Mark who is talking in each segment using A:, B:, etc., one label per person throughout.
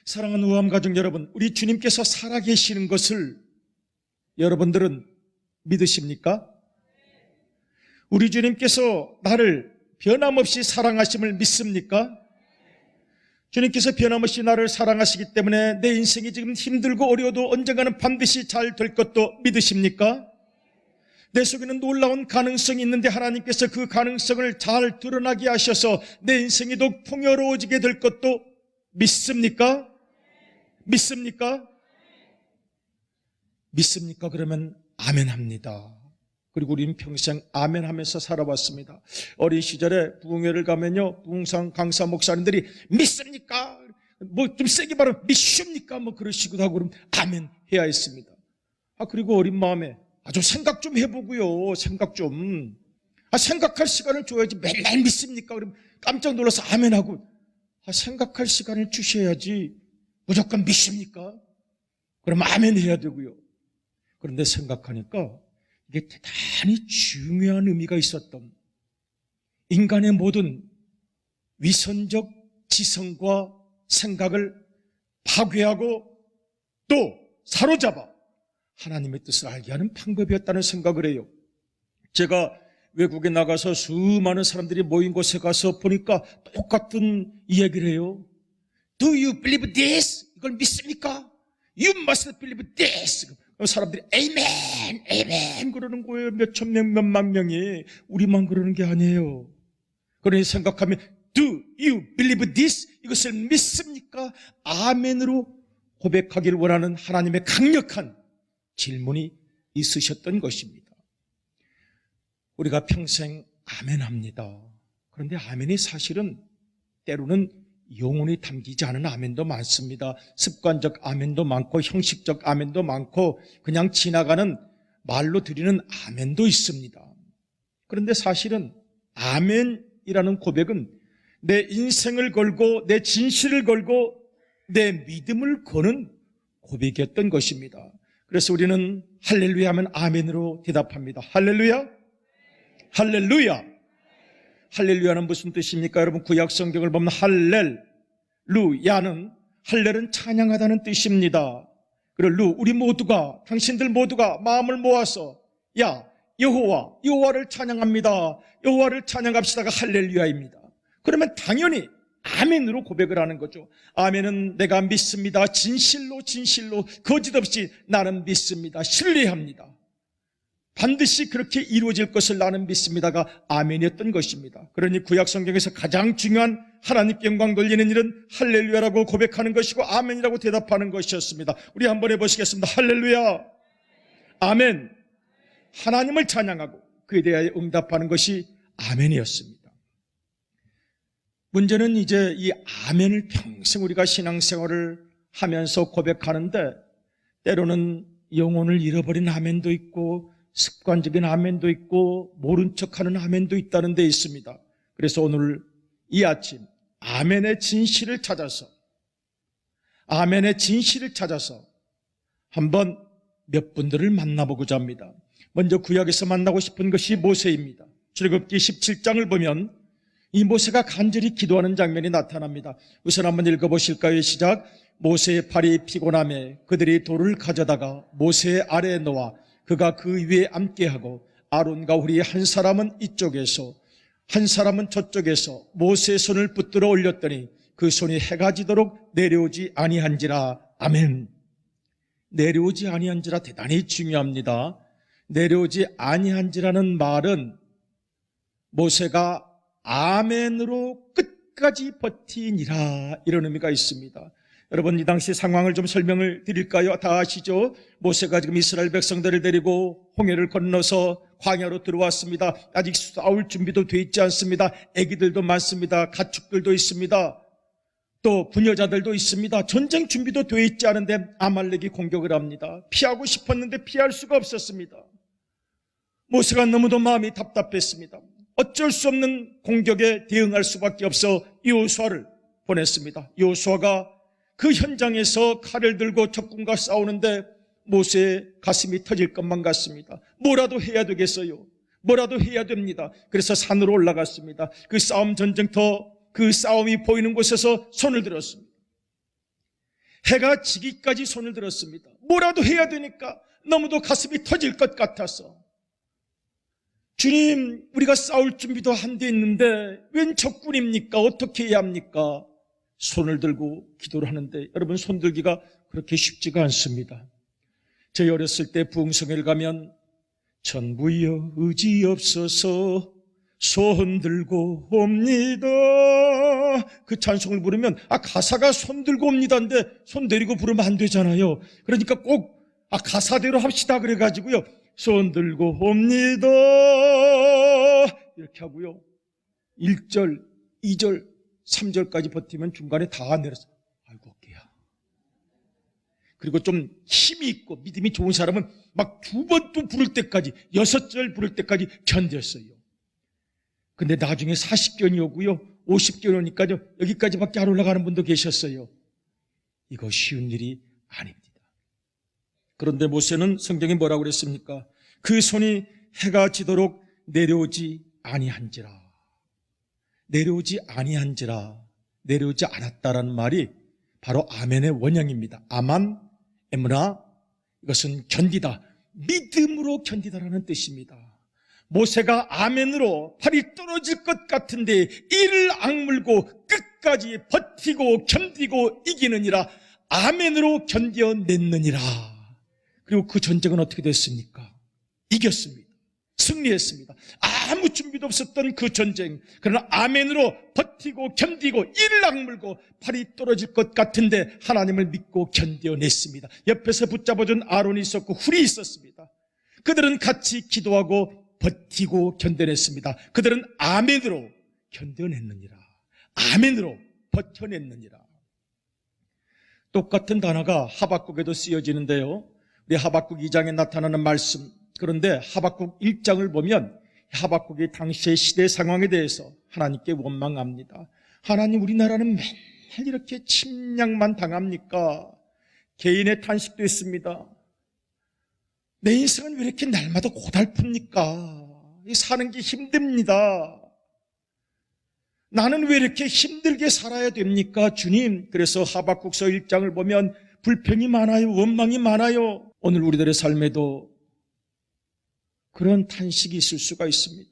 A: 사랑하는 우암가족 여러분, 우리 주님께서 살아계시는 것을 여러분들은 믿으십니까? 우리 주님께서 나를 변함없이 사랑하심을 믿습니까? 주님께서 변함없이 나를 사랑하시기 때문에 내 인생이 지금 힘들고 어려워도 언젠가는 반드시 잘 될 것도 믿으십니까? 내 속에는 놀라운 가능성이 있는데 하나님께서 그 가능성을 잘 드러나게 하셔서 내 인생이 더욱 풍요로워지게 될 것도 믿습니까? 믿습니까? 믿습니까? 그러면 아멘 합니다. 그리고 우리는 평생 아멘 하면서 살아왔습니다. 어린 시절에 부흥회를 가면요, 부흥상 강사 목사님들이 믿습니까? 뭐 좀 세게 말하면 믿습니까? 뭐 그러시기도 하고 그러면 아멘 해야 했습니다. 그리고 어린 마음에 좀 생각 좀 해보고요, 생각 좀. 생각할 시간을 줘야지 맨날 믿습니까? 그러면 깜짝 놀라서 아멘 하고, 생각할 시간을 주셔야지 무조건 믿습니까? 그럼 아멘 해야 되고요. 그런데 생각하니까 이게 대단히 중요한 의미가 있었던, 인간의 모든 위선적 지성과 생각을 파괴하고 또 사로잡아 하나님의 뜻을 알게 하는 방법이었다는 생각을 해요. 제가 외국에 나가서 수많은 사람들이 모인 곳에 가서 보니까 똑같은 이야기를 해요. Do you believe this? 이걸 믿습니까? You must believe this. 사람들이 아멘, 아멘 그러는 거예요. 몇천 명, 몇만 명이. 우리만 그러는 게 아니에요. 그러니 생각하면 Do you believe this? 이것을 믿습니까? 아멘으로 고백하기를 원하는 하나님의 강력한 질문이 있으셨던 것입니다. 우리가 평생 아멘 합니다. 그런데 아멘이 사실은 때로는 영혼이 담기지 않은 아멘도 많습니다. 습관적 아멘도 많고 형식적 아멘도 많고 그냥 지나가는 말로 드리는 아멘도 있습니다. 그런데 사실은 아멘이라는 고백은 내 인생을 걸고 내 진실을 걸고 내 믿음을 거는 고백이었던 것입니다. 그래서 우리는 할렐루야 하면 아멘으로 대답합니다. 할렐루야? 할렐루야! 할렐루야는 무슨 뜻입니까? 여러분 구약 성경을 보면 할렐루야는 할렐은 찬양하다는 뜻입니다. 그리고 우리 모두가 당신들 모두가 마음을 모아서 여호와를 찬양합니다. 여호와를 찬양합시다가 할렐루야입니다. 그러면 당연히 아멘으로 고백을 하는 거죠. 아멘은 내가 믿습니다. 진실로 거짓 없이 나는 믿습니다. 신뢰합니다. 반드시 그렇게 이루어질 것을 나는 믿습니다가 아멘이었던 것입니다. 그러니 구약 성경에서 가장 중요한 하나님께 영광 돌리는 일은 할렐루야라고 고백하는 것이고 아멘이라고 대답하는 것이었습니다. 우리 한번 해보시겠습니다. 할렐루야, 아멘. 하나님을 찬양하고 그에 대하여 응답하는 것이 아멘이었습니다. 문제는 이제 이 아멘을 평생 우리가 신앙생활을 하면서 고백하는데 때로는 영혼을 잃어버린 아멘도 있고 습관적인 아멘도 있고 모른 척하는 아멘도 있다는 데 있습니다. 그래서 오늘 이 아침 아멘의 진실을 찾아서 한번 몇 분들을 만나보고자 합니다. 먼저 구약에서 만나고 싶은 것이 모세입니다. 출애굽기 17장을 보면 이 모세가 간절히 기도하는 장면이 나타납니다. 우선 한번 읽어보실까요? 시작. 모세의 팔이 피곤함에 그들이 돌을 가져다가 모세의 아래에 놓아 그가 그 위에 앉게 하고 아론과 훌이 한 사람은 이쪽에서 한 사람은 저쪽에서 모세의 손을 붙들어 올렸더니 그 손이 해가 지도록 내려오지 아니한지라. 아멘. 내려오지 아니한지라 대단히 중요합니다. 내려오지 아니한지라는 말은 모세가 아멘으로 끝까지 버티니라 이런 의미가 있습니다. 여러분 이 당시 상황을 좀 설명을 드릴까요? 다 아시죠? 모세가 지금 이스라엘 백성들을 데리고 홍해를 건너서 광야로 들어왔습니다. 아직 싸울 준비도 돼 있지 않습니다. 아기들도 많습니다. 가축들도 있습니다. 또 부녀자들도 있습니다. 전쟁 준비도 되어 있지 않은데 아말렉이 공격을 합니다. 피하고 싶었는데 피할 수가 없었습니다. 모세가 너무도 마음이 답답했습니다. 어쩔 수 없는 공격에 대응할 수밖에 없어 여호수아를 보냈습니다. 여호수아가 그 현장에서 칼을 들고 적군과 싸우는데 모세의 가슴이 터질 것만 같습니다. 뭐라도 해야 되겠어요. 뭐라도 해야 됩니다. 그래서 산으로 올라갔습니다. 그 싸움 전쟁터, 그 싸움이 보이는 곳에서 손을 들었습니다. 해가 지기까지 손을 들었습니다. 뭐라도 해야 되니까 너무도 가슴이 터질 것 같아서, 주님, 우리가 싸울 준비도 안 돼 있는데 웬 적군입니까? 어떻게 해야 합니까? 손을 들고 기도를 하는데, 여러분, 손 들기가 그렇게 쉽지가 않습니다. 저희 어렸을 때 부흥성회를 가면 전부여 의지 없어서 손 들고 옵니다, 그 찬송을 부르면 가사가 손 들고 옵니다인데 손 내리고 부르면 안 되잖아요. 그러니까 꼭 가사대로 합시다 그래가지고요, 손 들고 옵니다 이렇게 하고요, 1절, 2절, 3절까지 버티면 중간에 다 내려서 아이고 어깨야. 그리고 좀 힘이 있고 믿음이 좋은 사람은 막 2번 또 부를 때까지, 6절 부를 때까지 견뎠어요. 근데 나중에 40견이 오고요, 50견이 오니까요, 여기까지밖에 안 올라가는 분도 계셨어요. 이거 쉬운 일이 아닙니다. 그런데 모세는 성경에 뭐라고 그랬습니까? 그 손이 해가 지도록 내려오지 아니한지라. 내려오지 아니한지라. 내려오지 않았다라는 말이 바로 아멘의 원형입니다. 아만, 에므나, 이것은 견디다, 믿음으로 견디다라는 뜻입니다. 모세가 아멘으로 팔이 떨어질 것 같은데 이를 악물고 끝까지 버티고 견디고 이기느니라. 아멘으로 견뎌냈느니라. 그리고 그 전쟁은 어떻게 됐습니까? 이겼습니다. 승리했습니다. 아무 준비도 없었던 그 전쟁, 그러나 아멘으로 버티고 견디고 이를 악물고 팔이 떨어질 것 같은데 하나님을 믿고 견뎌냈습니다. 옆에서 붙잡아준 아론이 있었고 훌이 있었습니다. 그들은 같이 기도하고 버티고 견뎌냈습니다. 그들은 아멘으로 견뎌냈느니라. 아멘으로 버텨냈느니라. 똑같은 단어가 하박국에도 쓰여지는데요, 우리 하박국 2장에 나타나는 말씀, 그런데 하박국 1장을 보면 하박국이 당시의 시대 상황에 대해서 하나님께 원망합니다. 하나님, 우리나라는 맨날 이렇게 침략만 당합니까? 개인의 탄식도 있습니다. 내 인생은 왜 이렇게 날마다 고달픕니까? 사는 게 힘듭니다. 나는 왜 이렇게 힘들게 살아야 됩니까, 주님? 그래서 하박국서 1장을 보면 불평이 많아요, 원망이 많아요. 오늘 우리들의 삶에도 그런 탄식이 있을 수가 있습니다.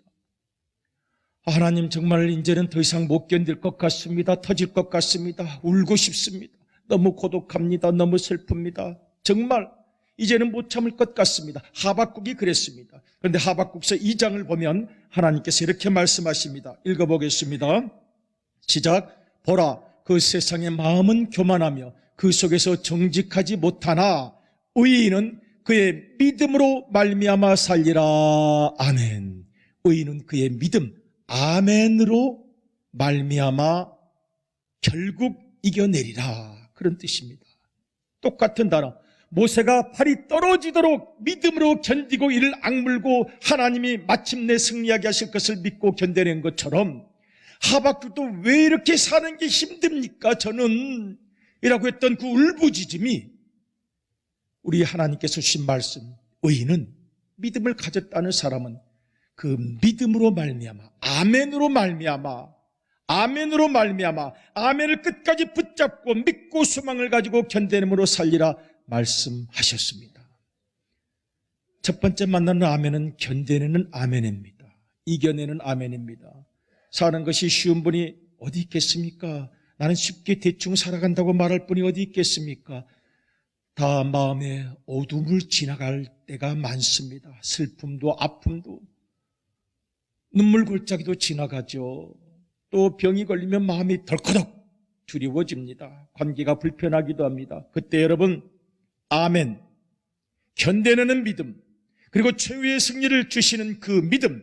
A: 하나님, 정말 이제는 더 이상 못 견딜 것 같습니다. 터질 것 같습니다. 울고 싶습니다. 너무 고독합니다. 너무 슬픕니다. 정말 이제는 못 참을 것 같습니다. 하박국이 그랬습니다. 그런데 하박국서 2장을 보면 하나님께서 이렇게 말씀하십니다. 읽어보겠습니다. 시작. 보라, 그 세상의 마음은 교만하며 그 속에서 정직하지 못하나 의인은 그의 믿음으로 말미암아 살리라. 아멘. 의인은 그의 믿음, 아멘으로 말미암아 결국 이겨내리라. 그런 뜻입니다. 똑같은 단어. 모세가 팔이 떨어지도록 믿음으로 견디고 이를 악물고 하나님이 마침내 승리하게 하실 것을 믿고 견뎌낸 것처럼 하박국도 왜 이렇게 사는 게 힘듭니까? 저는 이라고 했던 그 울부짖음이 우리 하나님께서 주신 말씀, 의인은 믿음을 가졌다는 사람은 그 믿음으로 말미암아, 아멘으로 말미암아, 아멘으로 말미암아, 아멘을 끝까지 붙잡고 믿고 소망을 가지고 견뎌냄으로 살리라 말씀하셨습니다. 첫 번째 만나는 아멘은 견뎌내는 아멘입니다. 이겨내는 아멘입니다. 사는 것이 쉬운 분이 어디 있겠습니까? 나는 쉽게 대충 살아간다고 말할 분이 어디 있겠습니까? 다 마음의 어둠을 지나갈 때가 많습니다. 슬픔도 아픔도 눈물 골짜기도 지나가죠. 또 병이 걸리면 마음이 덜커덕 두려워집니다. 관계가 불편하기도 합니다. 그때 여러분, 아멘, 견뎌내는 믿음, 그리고 최후의 승리를 주시는 그 믿음,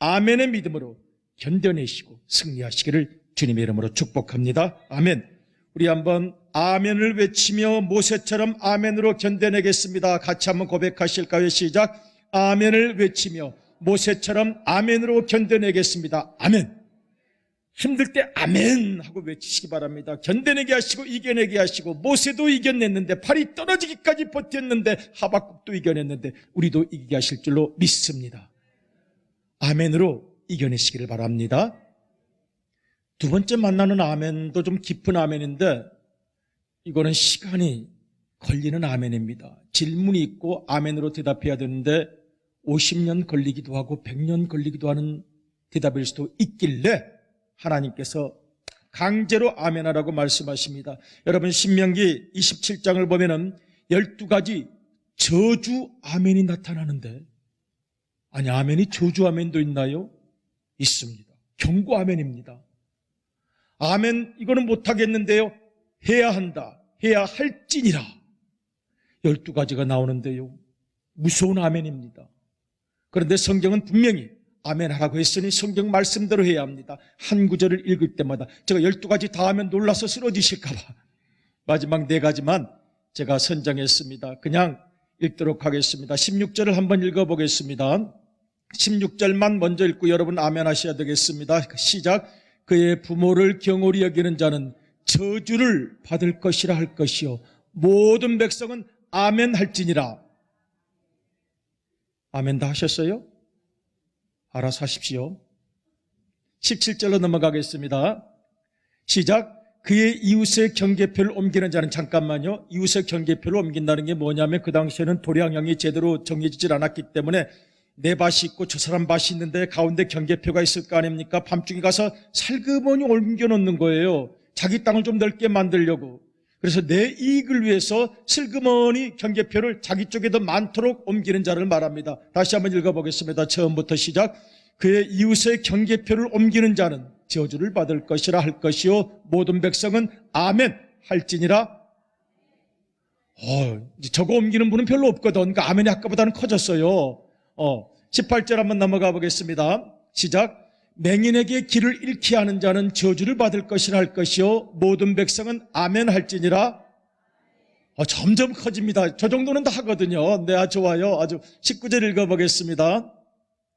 A: 아멘의 믿음으로 견뎌내시고 승리하시기를 주님의 이름으로 축복합니다. 아멘. 우리 한번 아멘을 외치며 모세처럼 아멘으로 견뎌내겠습니다. 같이 한번 고백하실까요? 시작. 아멘을 외치며 모세처럼 아멘으로 견뎌내겠습니다. 아멘. 힘들 때 아멘 하고 외치시기 바랍니다. 견뎌내게 하시고 이겨내게 하시고, 모세도 이겨냈는데, 팔이 떨어지기까지 버텼는데, 하박국도 이겨냈는데 우리도 이기게 하실 줄로 믿습니다. 아멘으로 이겨내시기를 바랍니다. 두 번째 만나는 아멘도 좀 깊은 아멘인데, 이거는 시간이 걸리는 아멘입니다. 질문이 있고 아멘으로 대답해야 되는데 50년 걸리기도 하고 100년 걸리기도 하는 대답일 수도 있길래 하나님께서 강제로 아멘하라고 말씀하십니다. 여러분, 신명기 27장을 보면은 12가지 저주 아멘이 나타나는데, 아니, 아멘이 저주 아멘도 있나요? 있습니다. 경고 아멘입니다. 아멘, 이거는 못하겠는데요, 해야 한다, 해야 할지니라, 12가지가 나오는데요, 무서운 아멘입니다. 그런데 성경은 분명히 아멘하라고 했으니 성경 말씀대로 해야 합니다. 한 구절을 읽을 때마다 제가 12가지 다 하면 놀라서 쓰러지실까 봐 마지막 4가지만 제가 선정했습니다. 그냥 읽도록 하겠습니다. 16절을 한번 읽어보겠습니다. 16절만 먼저 읽고 여러분 아멘 하셔야 되겠습니다. 시작. 그의 부모를 경홀히 여기는 자는 저주를 받을 것이라 할 것이요 모든 백성은 아멘 할지니라. 아멘 다 하셨어요? 알아서 하십시오. 17절로 넘어가겠습니다. 시작. 그의 이웃의 경계표를 옮기는 자는, 잠깐만요, 이웃의 경계표를 옮긴다는 게 뭐냐면, 그 당시에는 도량형이 제대로 정해지질 않았기 때문에 내 밭이 있고 저 사람 밭이 있는데 가운데 경계표가 있을 거 아닙니까? 밤중에 가서 살그머니 옮겨놓는 거예요. 자기 땅을 좀 넓게 만들려고. 그래서 내 이익을 위해서 슬그머니 경계표를 자기 쪽에 더 많도록 옮기는 자를 말합니다. 다시 한번 읽어보겠습니다. 처음부터 시작. 그의 이웃의 경계표를 옮기는 자는 저주를 받을 것이라 할 것이요 모든 백성은 아멘 할지니라. 저거 옮기는 분은 별로 없거든. 그러니까 아멘이 아까보다는 커졌어요. 18절 한번 넘어가 보겠습니다. 시작. 맹인에게 길을 잃게 하는 자는 저주를 받을 것이라 할 것이요 모든 백성은 아멘 할지니라. 점점 커집니다. 저 정도는 다 하거든요. 네, 좋아요. 아주 19절 읽어보겠습니다.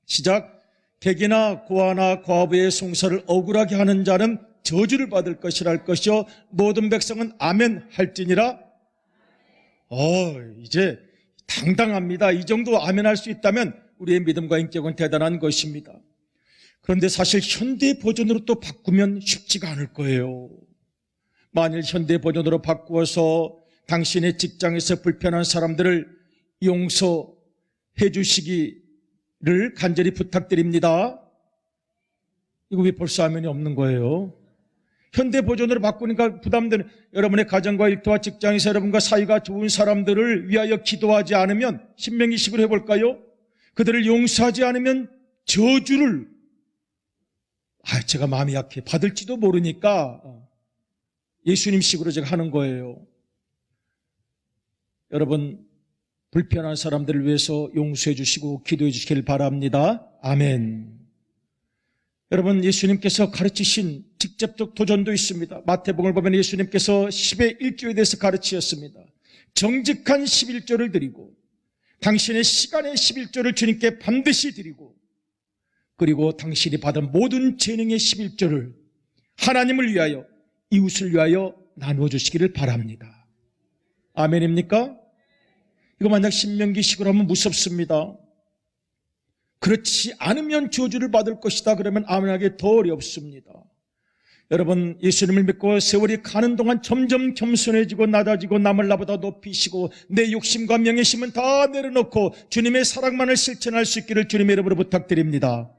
A: 시작. 객이나 고아나 과부의 송사를 억울하게 하는 자는 저주를 받을 것이라 할 것이요 모든 백성은 아멘 할지니라. 이제 당당합니다. 이 정도 아멘 할 수 있다면 우리의 믿음과 인격은 대단한 것입니다. 그런데 사실 현대 버전으로 또 바꾸면 쉽지가 않을 거예요. 만일 현대 버전으로 바꾸어서 당신의 직장에서 불편한 사람들을 용서해 주시기를 간절히 부탁드립니다. 이거 왜 벌써 아멘이 없는 거예요? 현대 버전으로 바꾸니까 부담되는, 여러분의 가정과 일터와 직장에서 여러분과 사이가 좋은 사람들을 위하여 기도하지 않으면, 신명기식으로 해볼까요? 그들을 용서하지 않으면 저주를, 제가 마음이 약해, 받을지도 모르니까 예수님식으로 제가 하는 거예요. 여러분, 불편한 사람들을 위해서 용서해 주시고 기도해 주시길 바랍니다. 아멘. 여러분, 예수님께서 가르치신 직접적 도전도 있습니다. 마태복음을 보면 예수님께서 10의 1조에 대해서 가르치셨습니다. 정직한 11조를 드리고 당신의 시간의 11조를 주님께 반드시 드리고, 그리고 당신이 받은 모든 재능의 11조를 하나님을 위하여, 이웃을 위하여 나누어 주시기를 바랍니다. 아멘입니까? 이거 만약 신명기식으로 하면 무섭습니다. 그렇지 않으면 저주를 받을 것이다 그러면 아멘하기 더 어렵습니다. 여러분, 예수님을 믿고 세월이 가는 동안 점점 겸손해지고 낮아지고 남을 나보다 높이시고 내 욕심과 명예심은 다 내려놓고 주님의 사랑만을 실천할 수 있기를 주님의 이름으로 부탁드립니다.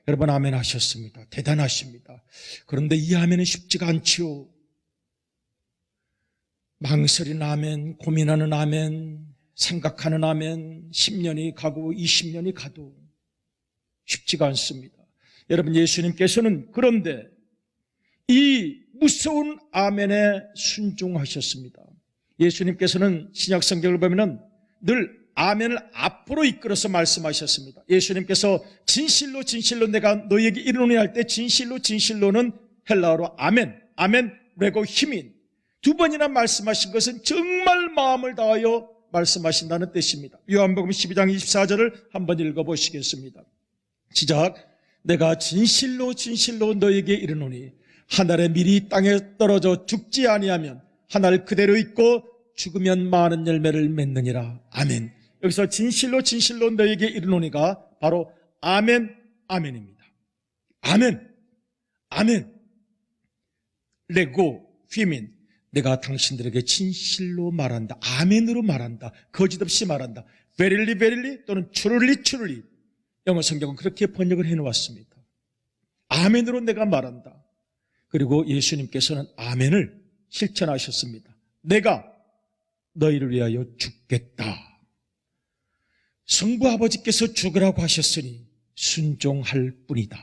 A: 여러분, 아멘 하셨습니다. 대단하십니다. 그런데 이 아멘은 쉽지가 않지요. 망설이는 아멘, 고민하는 아멘, 생각하는 아멘, 10년이 가고 20년이 가도 쉽지가 않습니다. 여러분, 예수님께서는 그런데 이 무서운 아멘에 순종하셨습니다. 예수님께서는 신약 성경을 보면 늘 아멘을 앞으로 이끌어서 말씀하셨습니다. 예수님께서 진실로 진실로 내가 너에게 이르노니 할 때 진실로 진실로는 헬라어로 아멘, 아멘 레고 히민, 두 번이나 말씀하신 것은 정말 마음을 다하여 말씀하신다는 뜻입니다. 요한복음 12장 24절을 한번 읽어보시겠습니다. 시작. 내가 진실로 진실로 너에게 이르노니 한 알의 밀이 땅에 떨어져 죽지 아니하면 한 알 그대로 있고 죽으면 많은 열매를 맺느니라. 아멘. 여기서 진실로 진실로 너에게 이르노니가 바로 아멘, 아멘입니다. 아멘, 아멘. 레고, 휘민. 내가 당신들에게 진실로 말한다. 아멘으로 말한다. 거짓 없이 말한다. verily, verily 또는 truly, truly. 영어 성경은 그렇게 번역을 해놓았습니다. 아멘으로 내가 말한다. 그리고 예수님께서는 아멘을 실천하셨습니다. 내가 너희를 위하여 죽겠다. 성부 아버지께서 죽으라고 하셨으니 순종할 뿐이다.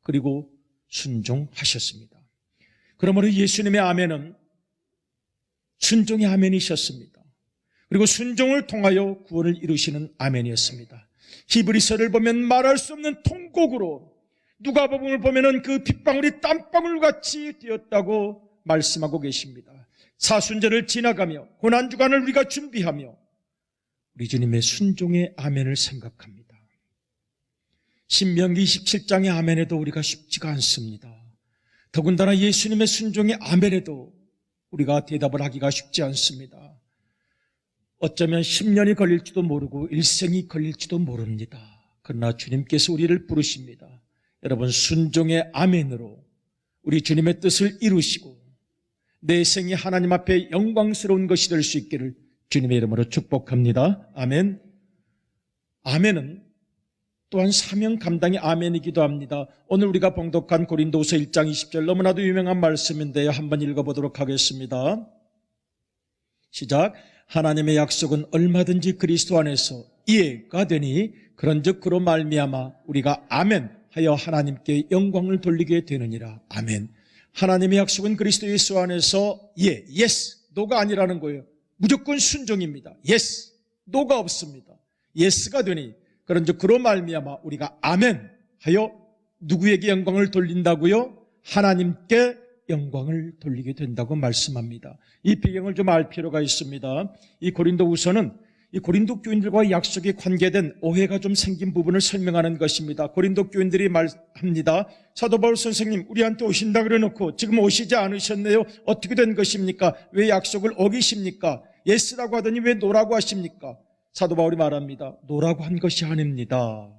A: 그리고 순종하셨습니다. 그러므로 예수님의 아멘은 순종의 아멘이셨습니다. 그리고 순종을 통하여 구원을 이루시는 아멘이었습니다. 히브리서를 보면 말할 수 없는 통곡으로, 누가복음을 보면 그 빗방울이 땀방울같이 되었다고 말씀하고 계십니다. 사순절을 지나가며 고난주간을 우리가 준비하며 우리 주님의 순종의 아멘을 생각합니다. 신명기 27장의 아멘에도 우리가 쉽지가 않습니다. 더군다나 예수님의 순종의 아멘에도 우리가 대답을 하기가 쉽지 않습니다. 어쩌면 10년이 걸릴지도 모르고 일생이 걸릴지도 모릅니다. 그러나 주님께서 우리를 부르십니다. 여러분, 순종의 아멘으로 우리 주님의 뜻을 이루시고 내 생이 하나님 앞에 영광스러운 것이 될 수 있기를 주님의 이름으로 축복합니다. 아멘. 아멘은 또한 사명 감당의 아멘이기도 합니다. 오늘 우리가 봉독한 고린도후서 1장 20절 너무나도 유명한 말씀인데요. 한번 읽어보도록 하겠습니다. 시작. 하나님의 약속은 얼마든지 그리스도 안에서 이해가 되니 그런즉 그로 말미암아 우리가 아멘 하여 하나님께 영광을 돌리게 되느니라. 아멘. 하나님의 약속은 그리스도 예수 안에서 yes, no가 아니라는 거예요. 무조건 순종입니다. yes, no가 없습니다. yes가 되니 그런즉 그로 말미암아 우리가 아멘 하여 누구에게 영광을 돌린다고요? 하나님께 영광을 돌리게 된다고 말씀합니다. 이 배경을 좀 알 필요가 있습니다. 이 고린도후서는 이 고린도 교인들과 약속에 관계된 오해가 좀 생긴 부분을 설명하는 것입니다. 고린도 교인들이 말합니다. 사도 바울 선생님, 우리한테 오신다 그래놓고 지금 오시지 않으셨네요. 어떻게 된 것입니까? 왜 약속을 어기십니까? 예스라고 하더니 왜 노라고 하십니까? 사도 바울이 말합니다. 노라고 한 것이 아닙니다.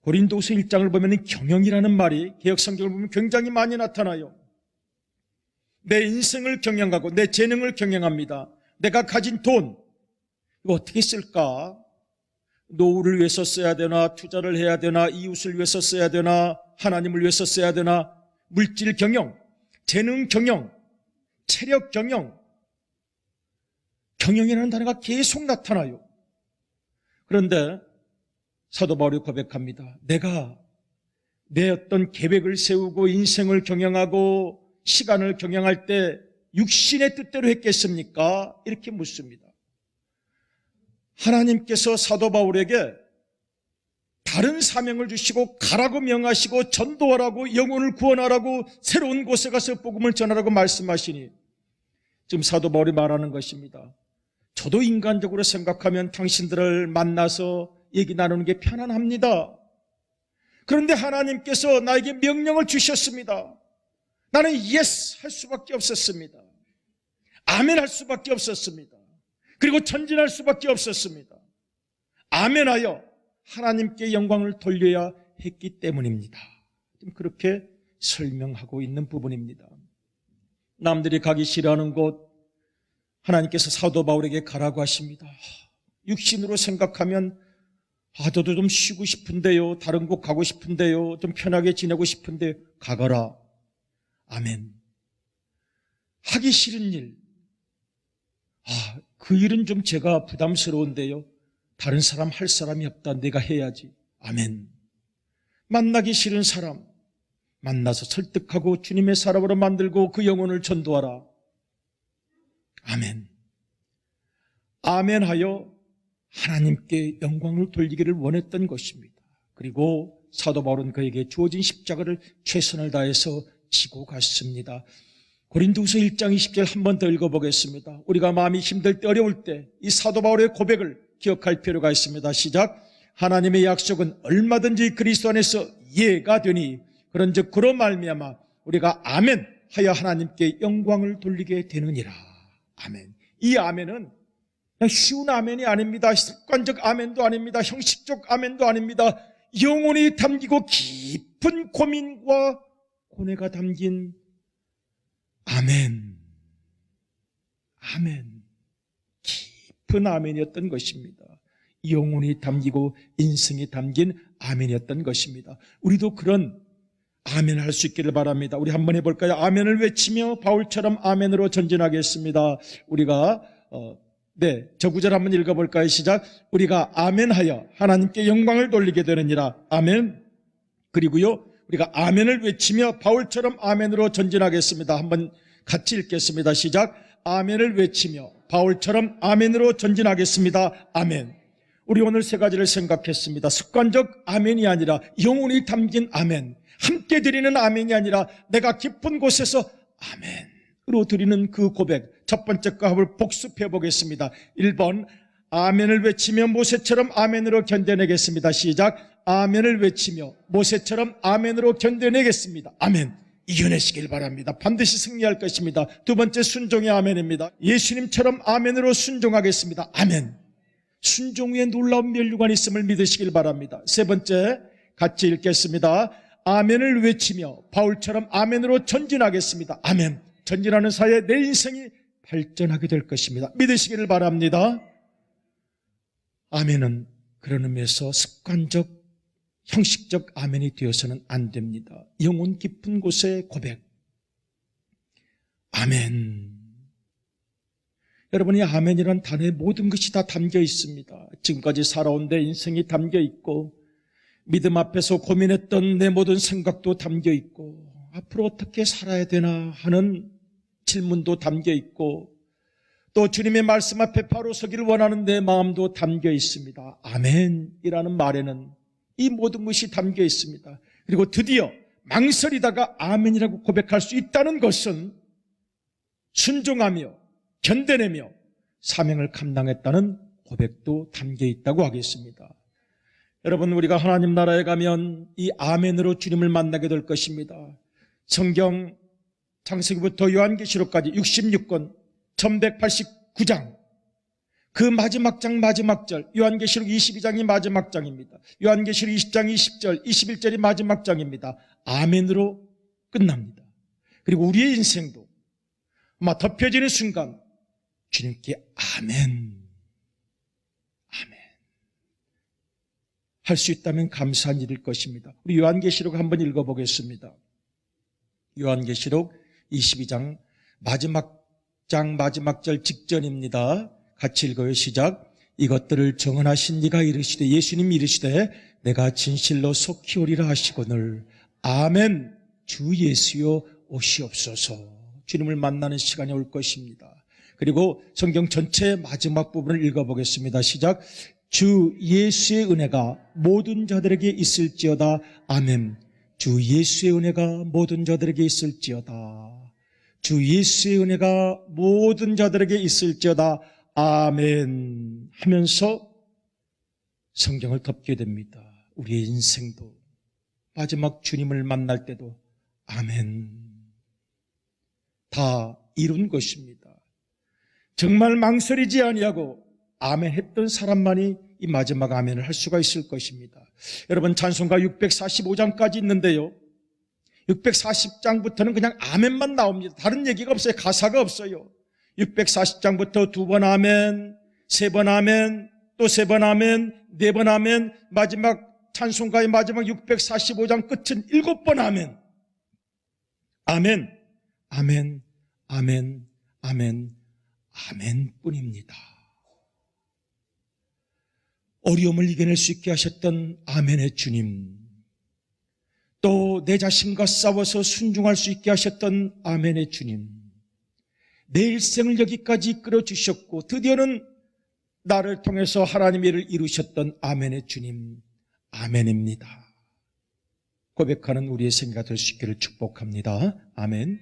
A: 고린도후서 1장을 보면 경영이라는 말이 개역성경을 보면 굉장히 많이 나타나요. 내 인생을 경영하고 내 재능을 경영합니다. 내가 가진 돈, 이거 어떻게 쓸까? 노후를 위해서 써야 되나? 투자를 해야 되나? 이웃을 위해서 써야 되나? 하나님을 위해서 써야 되나? 물질 경영, 재능 경영, 체력 경영, 경영이라는 단어가 계속 나타나요. 그런데 사도 바울이 고백합니다. 내가 내 어떤 계획을 세우고 인생을 경영하고 시간을 경영할 때 육신의 뜻대로 했겠습니까? 이렇게 묻습니다. 하나님께서 사도 바울에게 다른 사명을 주시고 가라고 명하시고 전도하라고 영혼을 구원하라고 새로운 곳에 가서 복음을 전하라고 말씀하시니 지금 사도 바울이 말하는 것입니다. 저도 인간적으로 생각하면 당신들을 만나서 얘기 나누는 게 편안합니다. 그런데 하나님께서 나에게 명령을 주셨습니다. 나는 yes 할 수밖에 없었습니다. 아멘 할 수밖에 없었습니다. 그리고 전진할 수밖에 없었습니다. 아멘하여 하나님께 영광을 돌려야 했기 때문입니다. 그렇게 설명하고 있는 부분입니다. 남들이 가기 싫어하는 곳 하나님께서 사도 바울에게 가라고 하십니다. 육신으로 생각하면 저도 좀 쉬고 싶은데요. 다른 곳 가고 싶은데요. 좀 편하게 지내고 싶은데 가거라. 아멘. 하기 싫은 일. 그 일은 좀 제가 부담스러운데요. 다른 사람 할 사람이 없다. 내가 해야지. 아멘. 만나기 싫은 사람 만나서 설득하고 주님의 사람으로 만들고 그 영혼을 전도하라. 아멘. 아멘하여 하나님께 영광을 돌리기를 원했던 것입니다. 그리고 사도 바울은 그에게 주어진 십자가를 최선을 다해서 지고 갔습니다. 고린도후서 1장 20절 한 번 더 읽어보겠습니다. 우리가 마음이 힘들 때, 어려울 때 이 사도 바울의 고백을 기억할 필요가 있습니다. 시작. 하나님의 약속은 얼마든지 그리스도 안에서 예가 되니 그런즉 그로 말미암아 우리가 아멘 하여 하나님께 영광을 돌리게 되느니라. 아멘. 이 아멘은 그냥 쉬운 아멘이 아닙니다. 습관적 아멘도 아닙니다. 형식적 아멘도 아닙니다. 영혼이 담기고 깊은 고민과 고뇌가 담긴 아멘. 아멘. 깊은 아멘이었던 것입니다. 영혼이 담기고 인생이 담긴 아멘이었던 것입니다. 우리도 그런 아멘을 할 수 있기를 바랍니다. 우리 한번 해볼까요? 아멘을 외치며 바울처럼 아멘으로 전진하겠습니다. 우리가 저 구절 한번 읽어볼까요? 시작. 우리가 아멘하여 하나님께 영광을 돌리게 되느니라. 아멘. 그리고요, 우리가 아멘을 외치며 바울처럼 아멘으로 전진하겠습니다. 한번 같이 읽겠습니다. 시작. 아멘을 외치며 바울처럼 아멘으로 전진하겠습니다. 아멘. 우리 오늘 세 가지를 생각했습니다. 습관적 아멘이 아니라 영혼이 담긴 아멘, 함께 드리는 아멘이 아니라 내가 깊은 곳에서 아멘으로 드리는 그 고백. 첫 번째 거 한번 복습해 보겠습니다. 1번, 아멘을 외치며 모세처럼 아멘으로 견뎌내겠습니다. 시작. 아멘을 외치며 모세처럼 아멘으로 견뎌내겠습니다. 아멘. 이겨내시길 바랍니다. 반드시 승리할 것입니다. 두 번째, 순종의 아멘입니다. 예수님처럼 아멘으로 순종하겠습니다. 아멘. 순종 위에 놀라운 면류관이 있음을 믿으시길 바랍니다. 세 번째, 같이 읽겠습니다. 아멘을 외치며 바울처럼 아멘으로 전진하겠습니다. 아멘. 전진하는 사이에 내 인생이 발전하게 될 것입니다. 믿으시기를 바랍니다. 아멘은 그런 의미에서 습관적, 형식적 아멘이 되어서는 안 됩니다. 영혼 깊은 곳의 고백. 아멘. 여러분이 아멘이란 단어에 모든 것이 다 담겨 있습니다. 지금까지 살아온 내 인생이 담겨 있고, 믿음 앞에서 고민했던 내 모든 생각도 담겨 있고, 앞으로 어떻게 살아야 되나 하는 질문도 담겨 있고, 또 주님의 말씀 앞에 바로 서기를 원하는 내 마음도 담겨 있습니다. 아멘이라는 말에는 이 모든 것이 담겨 있습니다. 그리고 드디어 망설이다가 아멘이라고 고백할 수 있다는 것은 순종하며 견뎌내며 사명을 감당했다는 고백도 담겨 있다고 하겠습니다. 여러분, 우리가 하나님 나라에 가면 이 아멘으로 주님을 만나게 될 것입니다. 성경 창세기부터 요한계시록까지 66권 1189장, 그 마지막 장 마지막 절, 요한계시록 22장이 마지막 장입니다. 요한계시록 20장 20절 21절이 마지막 장입니다. 아멘으로 끝납니다. 그리고 우리의 인생도 아마 덮여지는 순간 주님께 아멘 할 수 있다면 감사한 일일 것입니다. 우리 요한계시록 한번 읽어보겠습니다. 요한계시록 22장 마지막 장 마지막 절 직전입니다. 같이 읽어요. 시작. 이것들을 정언하신 이가 이르시되, 예수님이 이르시되 내가 진실로 속히 오리라 하시거늘 아멘. 주 예수여 오시옵소서. 주님을 만나는 시간이 올 것입니다. 그리고 성경 전체 마지막 부분을 읽어보겠습니다. 시작. 주 예수의 은혜가 모든 자들에게 있을지어다. 아멘. 주 예수의 은혜가 모든 자들에게 있을지어다. 주 예수의 은혜가 모든 자들에게 있을지어다. 아멘 하면서 성경을 덮게 됩니다. 우리의 인생도 마지막 주님을 만날 때도 아멘. 다 이룬 것입니다. 정말 망설이지 아니하고 아멘 했던 사람만이 이 마지막 아멘을 할 수가 있을 것입니다. 여러분, 찬송가 645장까지 있는데요, 640장부터는 그냥 아멘만 나옵니다. 다른 얘기가 없어요. 가사가 없어요. 640장부터 2번 아멘, 3번 아멘, 또 3번 아멘, 4번 아멘, 마지막 찬송가의 마지막 645장 끝은 7번 아멘. 아멘, 아멘, 아멘, 아멘, 아멘 뿐입니다. 어려움을 이겨낼 수 있게 하셨던 아멘의 주님, 또 내 자신과 싸워서 순종할 수 있게 하셨던 아멘의 주님, 내 일생을 여기까지 이끌어 주셨고 드디어는 나를 통해서 하나님의 일을 이루셨던 아멘의 주님, 아멘입니다. 고백하는 우리의 생애가 될 수 있기를 축복합니다. 아멘.